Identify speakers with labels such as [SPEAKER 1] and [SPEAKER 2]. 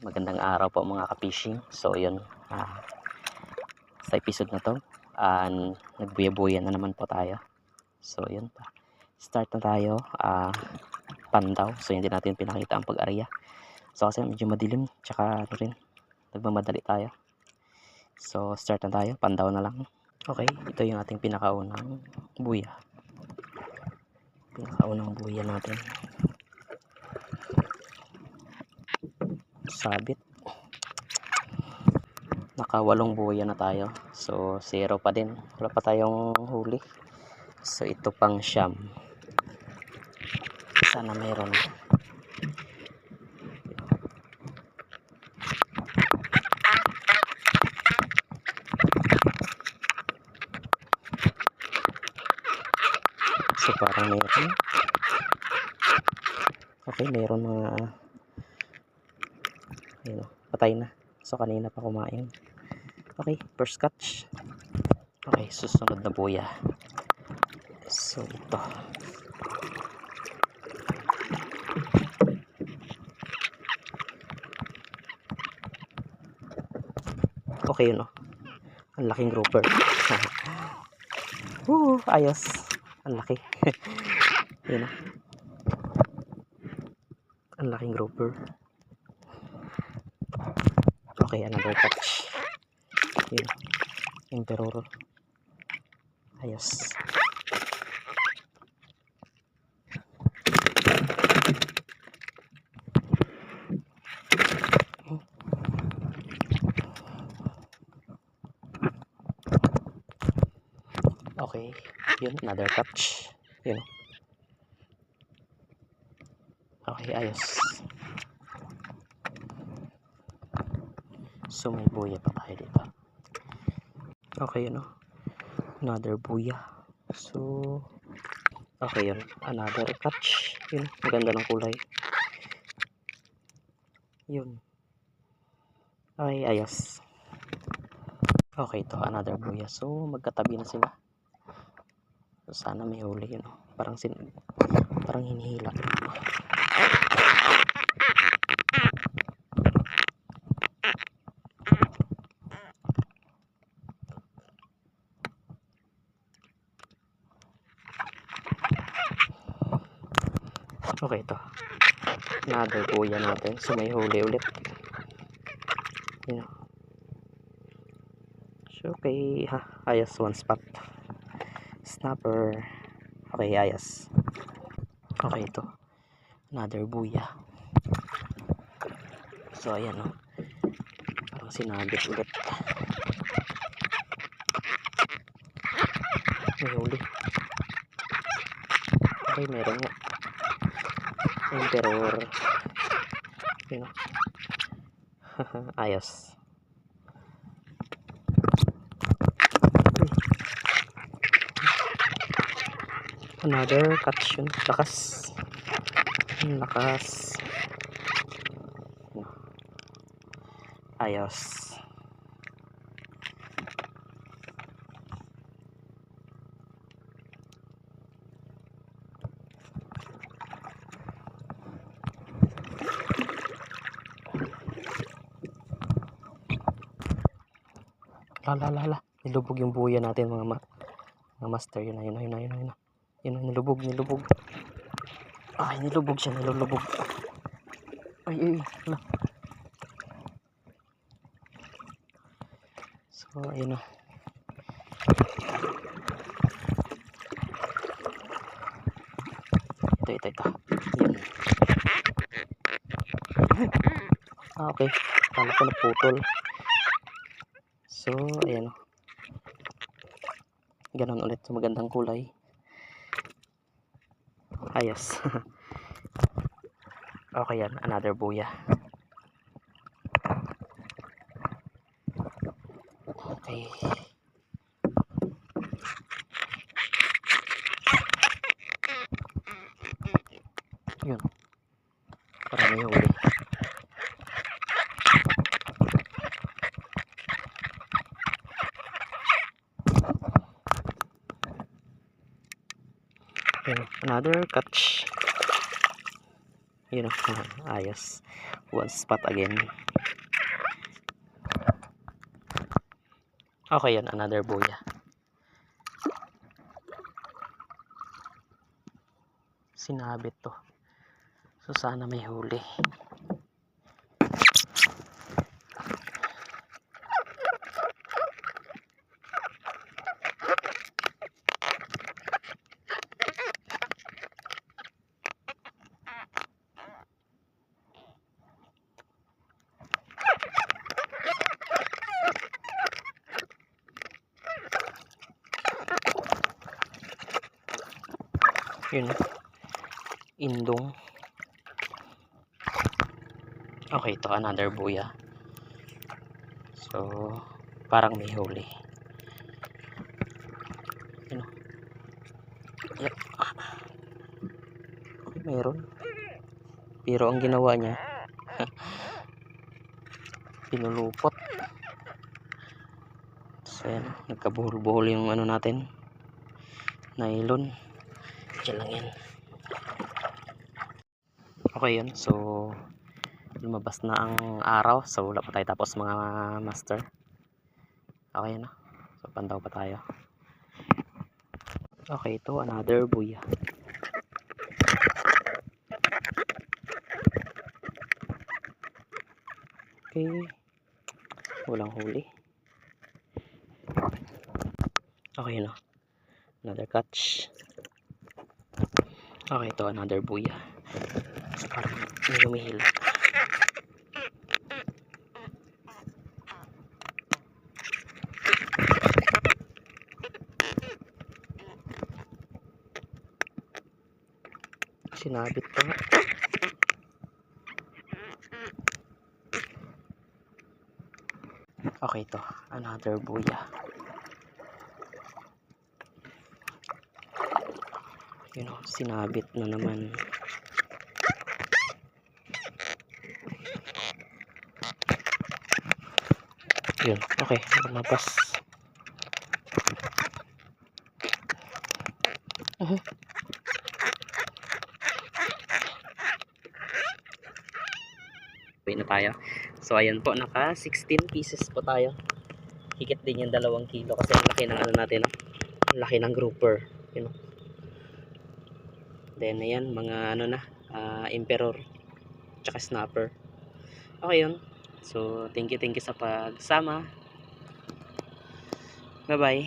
[SPEAKER 1] Magandang araw po mga ka-fishing. So yun, sa episode na to, nagbuya-buya na naman po tayo. So yun, start na tayo. Pandaw, so hindi natin pinakita ang pag-area. So kasi medyo madilim, tsaka ano rin, nagmamadali tayo. So start na tayo, pandaw na lang. Okay, ito yung ating pinakaunang buya. Pinakaunang buya natin. Sabit. Naka-8 buya na tayo. So 0 pa din. Wala pa tayong huli. So ito pang siyam. Sana mayroon. So parang mayroon. Okay, mayroon mga patay na. So kanina pa kumain. Okay, first catch. Okay, susunod na buya. So ito. Okay yun, ang laking grouper. Ayos. Ang laki. Yun, ang laking grouper. Okay, another catch. Yun, emperor. Ayos. Okay, yun, another catch. Yun. Okay, ayos. So may buya pa tayo dito. Okay, yun, another buya. So okay, yun, another catch. Yun, maganda ng kulay. Yun. Okay, ayos. Okay, ito, another buya. So magkatabi na sila. So, sana may huli, yun, parang hinihila. Okay, ito, another buya natin. So may huli ulit. Yun. So okay, ayos, one spot. Snapper. Okay, ayos. Okay, ito, another buya. So ayan, parang sinabit ulit. May huli. Okay, meron nga. Emperor. Yun, ayos. Another catch yun. Lakas. Lakas. Ayos. Lala. Nilubog yung buya natin mga master. Yun na. Yun, nilubog. Ay, nilubog siya, nilulubog. Ay, na. So, ayun na. Ito. Yan. Okay. Kala ko naputol. So, ayan. Ganon ulit. So, magandang kulay. Ayos. Okay yan. Another buya. Okay. Yun. Parang may huli. Yun. Another catch. Yun, ayos. One spot again. Okay yun, another buya. Sinabit to. So sana may huli. Yun, indong. Okay, ito another buya. So parang may huli. Yun. Yep. Meron. Pero ang ginawa niya, pinulupot. So yan, nagkabuhol-buhol yung ano natin, nylon. Diyan lang yan. Okay yun, so lumabas na ang araw. So wala pa tayo tapos mga master. Okay na, so pandaw pa tayo. Okay, ito another buya. Okay, walang huli. Okay na, another catch. Okay, ito another buya. So parang may humihil. Sinabit pa nga. Okay, ito another buya. Yun o, sinabit na naman. Yun, okay, lumabas. Uwi na tayo. So ayan po, naka 16 pieces po tayo. Higit din yung 2 kilo kasi ang laki ng ano natin, no? Ang laki ng grouper, you know. Then ayan, mga ano na, emperor tsaka snapper. Okay yun. So thank you sa pagsama. Bye bye.